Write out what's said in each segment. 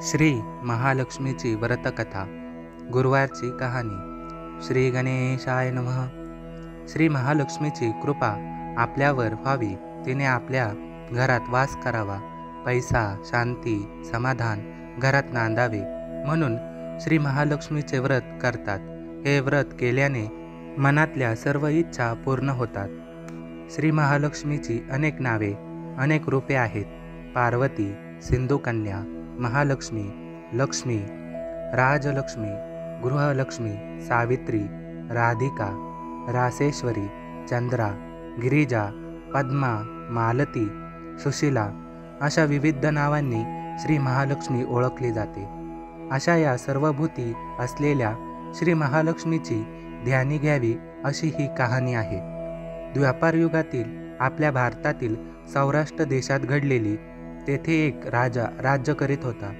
श्री महालक्ष्मीची व्रतकथा. गुरुवारची कहाणी. श्री गणेशाय नमः. श्री महालक्ष्मीची कृपा आपल्यावर व्हावी, तिने आपल्या घरात वास करावा, पैसा, शांती, समाधान घरात नांदावे म्हणून श्री महालक्ष्मीचे व्रत करतात. हे व्रत केल्याने मनातल्या सर्व इच्छा पूर्ण होतात. श्री महालक्ष्मीची अनेक नावे, अनेक रूपे आहेत. पार्वती, सिंधुकन्या, महालक्ष्मी, लक्ष्मी, राजलक्ष्मी, गृहलक्ष्मी, सावित्री, राधिका, रासेश्वरी, चंद्रा, गिरिजा, पद्मा, मालती, सुशीला अशा विविध नावांनी श्री महालक्ष्मी ओळखली जाते. अशा या सर्व भूती असलेल्या श्री महालक्ष्मीची ध्यानी घ्यावी अशी ही कहाणी आहे. द्वापार युगातील आपल्या भारतातील सौराष्ट्र देशात घडलेली. तेथे एक राजा राज्य करीत होता.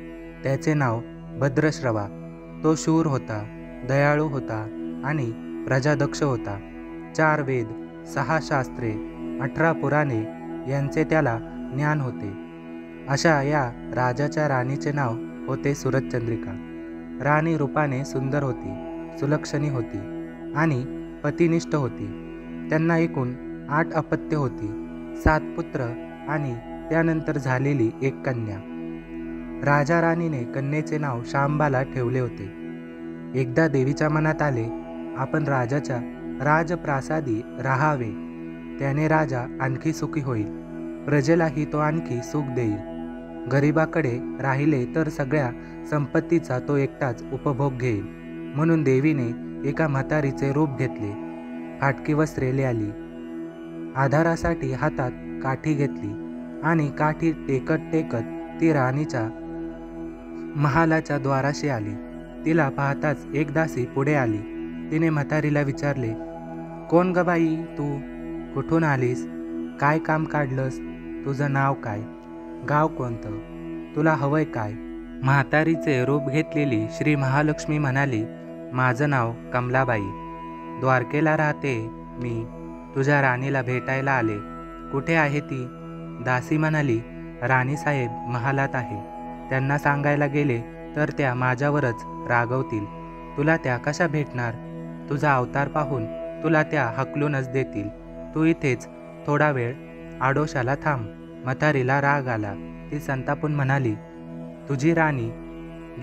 त्याचे नाव भद्रश्रवा. तो शूर होता, दयाळू होता आणि प्रजादक्ष होता. 4 वेद, 6 शास्त्रे, 18 पुराणे यांचे त्याला ज्ञान होते. अशा या राजाच्या राणीचे नाव होते सुरतचंद्रिका. राणी रूपाने सुंदर होती, सुलक्षणी होती आणि पतिनिष्ठ होती. त्यांना एकूण 8 अपत्य होती, 7 पुत्र आणि त्यानंतर झालेली एक कन्या. राजा राणीने कन्येचे नाव शांबाला ठेवले होते. एकदा देवीच्या मनात आले, आपण राजाच्या राजप्रासादी राहावे. त्याने राजा आणखी सुखी होईल, प्रजेलाही तो आणखी सुख देईल. गरिबाकडे राहिले तर सगळ्या संपत्तीचा तो एकटाच उपभोग घेईल. म्हणून देवीने एका म्हातारीचे रूप घेतले, फाटकी वस्त्रे लिहिली, आधारासाठी हातात काठी घेतली आणि काठी टेकत टेकत ती राणीच्या महालाच्या द्वाराशी आली. तिला पाहताच एक दासी पुढे आली. तिने म्हातारीला विचारले, कोण ग बाई तू? कुठून आलीस? काय काम काढलंस? तुझं नाव काय? गाव कोणतं? तुला हवंय काय? म्हातारीचे रूप घेतलेली श्री महालक्ष्मी म्हणाली, माझं नाव कमलाबाई, द्वारकेला राहते मी. तुझ्या राणीला भेटायला आले. कुठे आहे ती? दासी म्हणाली, राणीसाहेब महालात आहे. त्यांना सांगायला गेले तर त्या माझ्यावरच रागवतील. तुला त्या कशा भेटणार? तुझा अवतार पाहून तुला त्या हकलूनच देतील. तू इथेच थोडा वेळ आडोशाला थांब. म्हातारीला राग आला. ती संतापून म्हणाली, तुझी राणी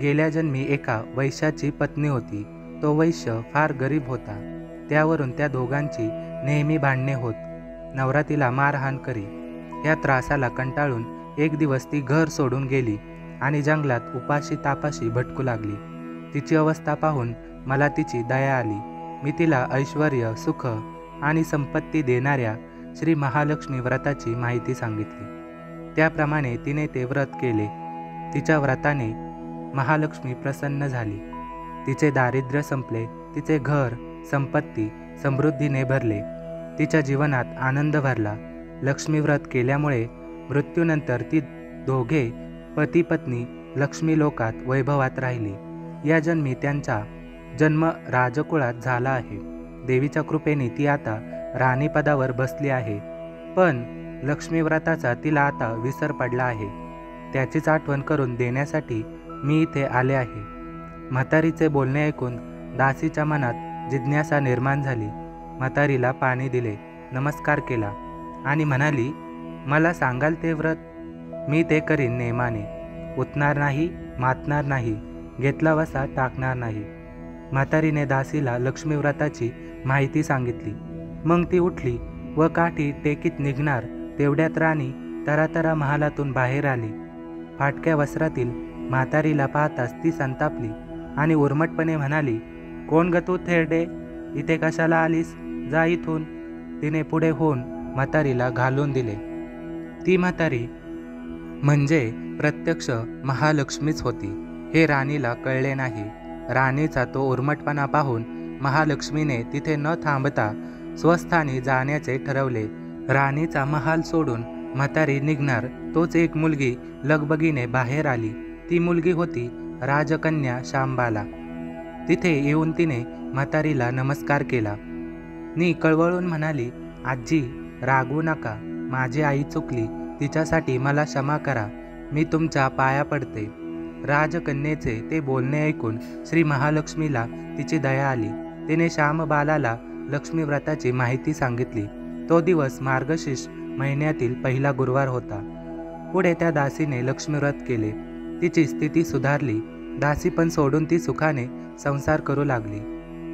गेल्या जन्मी एका वैश्याची पत्नी होती. तो वैश्य फार गरीब होता. त्यावरून त्या दोघांची नेहमी भांडणे होत. नवरा तिला मारहाण करी. या त्रासाला कंटाळून एक दिवस ती घर सोडून गेली आणि जंगलात उपाशी तापाशी भटकू लागली. तिची अवस्था पाहून मला तिची दया आली. मी तिला ऐश्वर्य, सुख आणि संपत्ती देणाऱ्या श्री महालक्ष्मी व्रताची माहिती सांगितली. त्याप्रमाणे तिने ते व्रत केले. तिच्या व्रताने महालक्ष्मी प्रसन्न झाली. तिचे दारिद्र्य संपले. तिचे घर, संपत्ती समृद्धीने भरले. तिच्या जीवनात आनंद भरला. लक्ष्मी व्रत केल्यामुळे मृत्यूनंतर ती दोघे पती पत्नी लक्ष्मी लोकात वैभवात राहिली. या जन्मी त्यांचा जन्म राजकुळात झाला आहे. देवीच्या कृपेने ती आता राणीपदावर बसली आहे. पण लक्ष्मी व्रताचा तिला आता विसर पडला आहे. त्याचीच आठवण करून देण्यासाठी मी इथे आले आहे. म्हातारीचे बोलणे ऐकून दासीच्या मनात जिज्ञासा निर्माण झाली. म्हातारीला पाणी दिले, नमस्कार केला आणि म्हणाली, मला सांगाल ते व्रत? मी ते करीन नेमाने. उतणार नाही, मातणार नाही, घेतला वसा टाकणार नाही. म्हातारीने दासीला लक्ष्मी व्रताची माहिती सांगितली. मग ती उठली व काठी टेकीत निघणार तेवढ्यात राणी तरातरा महालातून बाहेर आली. फाटक्या वस्त्रातील म्हातारीला पाहताच ती संतापली आणि उर्मटपणे म्हणाली, कोण ग तू थेरडे? इथे कशाला आलीस? जा इथून. तिने पुढे होऊन म्हातारीला घालून दिले. ती म्हातारी म्हणजे प्रत्यक्ष महालक्ष्मीच होती. हे राणीला कळले नाही. राणीचा तो उर्मटपणा पाहून महालक्ष्मीने तिथे न थांबता स्वस्थानी जाण्याचे ठरवले. राणीचा महाल सोडून म्हातारी निघणार तोच एक मुलगी लगबगीने बाहेर आली. ती मुलगी होती राजकन्या शांबाला. तिथे येऊन तिने म्हातारीला नमस्कार केला. नी कळवळून म्हणाली, आजी रागवू नका. माझी आई चुकली. तिच्यासाठी मला क्षमा करा. मी तुमच्या पाया पडते. राजकन्येचे ते बोलणे ऐकून श्री महालक्ष्मीला तिची दया आली. तिने श्यामबालाला लक्ष्मी व्रताची माहिती सांगितली. तो दिवस मार्गशीर्ष महिन्यातील पहिला गुरुवार होता. पुढे त्या दासीने लक्ष्मी व्रत केले. तिची स्थिती सुधारली. दासी पण सोडून ती सुखाने संसार करू लागली.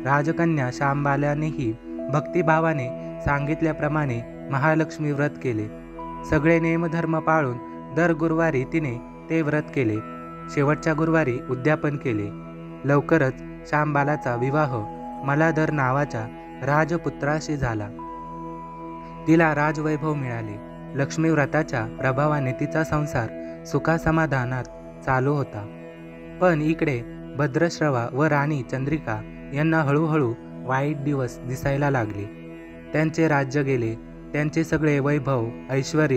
राजकन्या श्यामबालानेही भक्तिभावाने सांगितल्याप्रमाणे महालक्ष्मी व्रत केले. सगळे नियमधर्म पाळून दर गुरुवारी तिने ते व्रत केले. शेवटच्या गुरुवारी उद्यापन केले. लवकरच श्यामबालाचा विवाह मलाधर नावाच्या राजपुत्राशी झाला. तिला राजवैभव मिळाले. लक्ष्मी व्रताच्या प्रभावाने तिचा संसार सुखासमाधानात चालू होता. पण इकडे भद्रश्रवा व राणी चंद्रिका यांना हळूहळू वाईट दिवस दिसायला लागले. त्यांचे राज्य गेले. त्यांचे सगळे वैभव ऐश्वर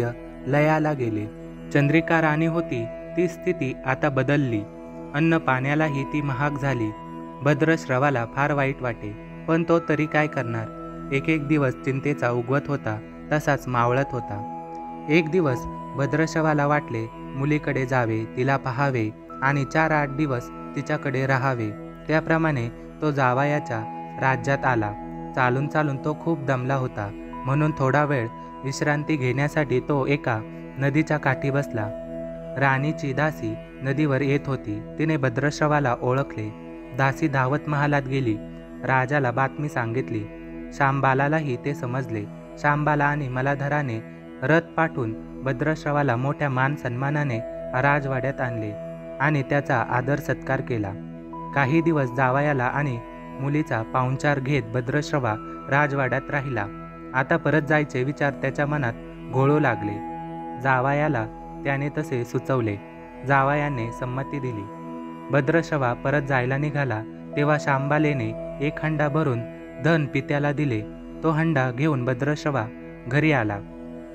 लयाला गेले. चंद्रिका राणी होती ती स्थिती आता बदलली. अन्न पाण्यालाही ती महाग झाली. भद्रश्रवाला फार वाईट वाटे, पण तो तरी काय करणार. एक एक दिवस चिंतेचा उगवत होता तसाच मावळत होता. एक दिवस भद्रश्रवाला वाटले मुलीकडे जावे, तिला पाहावे आणि 4-8 दिवस तिच्याकडे राहावे. त्याप्रमाणे तो जावयाच्या राज्यात आला. चालून चालून तो खूप दमला होता, म्हणून थोडा वेळ विश्रांती घेण्यासाठी तो एका नदीच्या काठी बसला. राणीची दासी नदीवर येत होती. तिने भद्रश्रवाला ओळखले. दासी धावत महालात गेली. राजाला बातमी सांगितली. श्यामबालालाही ते समजले. श्यामबाला आणि मलाधराने रथ पाठवून भद्रश्रवाला मोठ्या मान सन्मानाने राजवाड्यात आणले आणि त्याचा आदर सत्कार केला. काही दिवस जावयाला आणि मुलीचा पाहुणचार घेत भद्रश्रवा राजवाड्यात राहिला. आता परत जायचे विचार त्याच्या मनात घोळू लागले. जावयाला त्याने तसे सुचवले. जावयाने संमती दिली. भद्रश्रवा परत जायला निघाला तेव्हा श्यामबालेने एक हंडा भरून धन पित्याला दिले. तो हंडा घेऊन भद्रश्रवा घरी आला.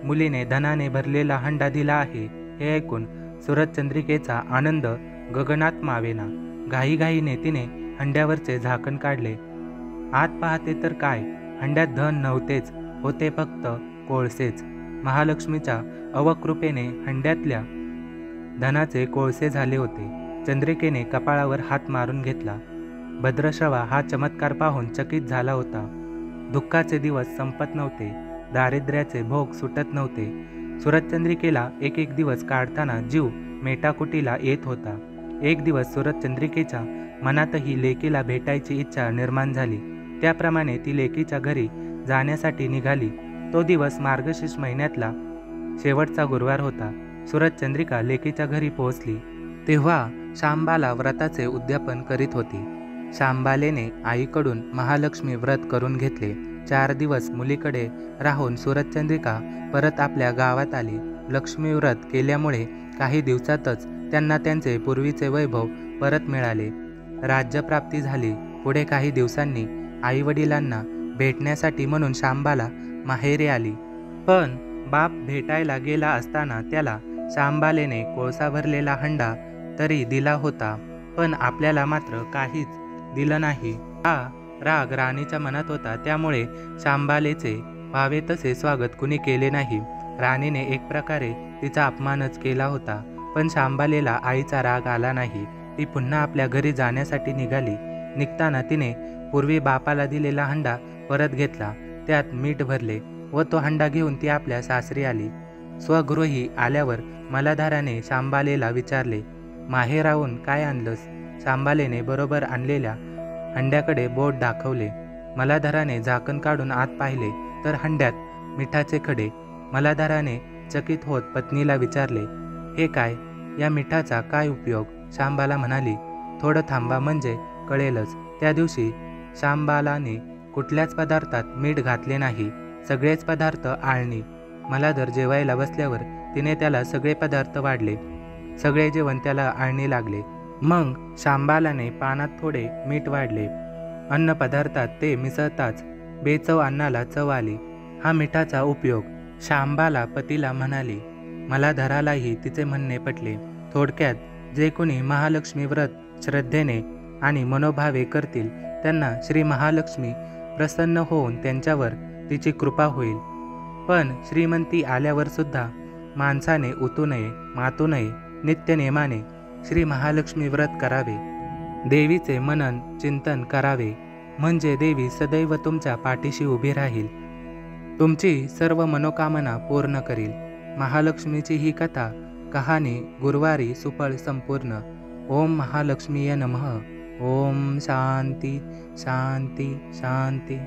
मुलीने धनाने भरलेला हंडा दिला आहे हे ऐकून सुरचंद्रिकेचा आनंद गगनात मावेना. घाईघाईने तिने हंड्यावरचे झाकण काढले. आत पाहते तर काय, हंड्यात धन नव्हतेच, होते फक्त कोळसेच. महालक्ष्मीच्या अवकृपेने हंड्यातल्या धनाचे कोळसे झाले होते. चंद्रिकेने कपाळावर हात मारून घेतला. भद्रश्रवा हा चमत्कार पाहून चकित झाला होता. दुःखाचे दिवस संपत नव्हते. दारिद्र्याचे भोग सुटत नव्हते. सुरचंद्रिकेला एक एक दिवस काढताना जीव मेटाकुटीला येत होता. एक दिवस सुरचंद्रिकेच्या मनातही लेकीला भेटायची इच्छा निर्माण झाली. त्याप्रमाणे ती लेकीच्या घरी जाण्यासाठी निघाली. तो दिवस मार्गशीर्ष महिन्यातला शेवटचा गुरुवार होता. सुरचंद्रिका लेकीच्या घरी पोहोचली तेव्हा श्यामबाला व्रताचे उद्यापन करीत होती. श्यामबालेने आईकडून महालक्ष्मी व्रत करून घेतले. 4 दिवस मुलीकडे राहून सुरचंद्रिका परत आपल्या गावात आली. लक्ष्मी व्रत केल्यामुळे काही दिवसातच त्यांना त्यांचे पूर्वीचे वैभव परत मिळाले. राज्यप्राप्ती झाली. पुढे काही दिवसांनी आईवडिलांना भेटण्यासाठी म्हणून श्यामबाला माहेरी आली. पण बाप भेटायला गेला असताना त्याला श्यामबालेने कोळसा भरलेला हंडा तरी दिला होता, पण आपल्याला मात्र काहीच दिलं नाही. हा राग राणीच्या मनात होता. त्यामुळे श्यामबालेचे व्हावे तसे स्वागत कुणी केले नाही. राणीने एक प्रकारे तिचा अपमानच केला होता. पण श्यामबालेला आईचा राग आला नाही. ती पुन्हा आपल्या घरी जाण्यासाठी निघाली. निघताना तिने पूर्वी बापाला दिलेला हंडा परत घेतला. त्यात मीठ भरले व तो हंडा घेऊन ती आपल्या सासरी आली. स्वगृही आल्यावर मलाधाराने श्यामबालेला विचारले, माहेराहून काय आणलंस? श्यामबालेने बरोबर आणलेल्या हंड्याकडे बोट दाखवले. मलाधाराने झाकण काढून आत पाहिले तर हंड्यात मिठाचे खडे. मलाधाराने चकित होत पत्नीला विचारले, हे काय? या मिठाचा काय उपयोग? श्यामबाला म्हणाली, थोडं थांबा म्हणजे कळेलच. त्या दिवशी श्यामबालाने कुठल्याच पदार्थात मीठ घातले नाही. सगळेच पदार्थ आळणी. मलाधर जेवायला बसल्यावर तिने त्याला सगळे पदार्थ वाढले. सगळे जेवण त्याला आळणी लागले. मग श्यामबालाने पानात थोडे मीठ वाढले. अन्न पदार्थात ते मिसळताच बेचव अन्नाला चव आली. हा मिठाचा उपयोग. श्यामबाला पतीला म्हणाली. मलाधरालाही तिचे म्हणणे पटले. थोडक्यात जे कोणी महालक्ष्मी व्रत श्रद्धेने आणि मनोभावे करतील त्यांना श्री महालक्ष्मी प्रसन्न होऊन त्यांच्यावर तिची कृपा होईल. पण श्रीमंती आल्यावर सुद्धा माणसाने उतू नये, मातू नये. नित्यनेमाने श्री महालक्ष्मी व्रत करावे. देवीचे मनन चिंतन करावे, म्हणजे देवी सदैव तुमच्या पाठीशी उभी राहील, तुमची सर्व मनोकामना पूर्ण करील. महालक्ष्मीची ही कथा कहाणी गुरुवारी सुफळ संपूर्ण. ओम महालक्ष्मीय नमः. ओम शांती शांती शांती.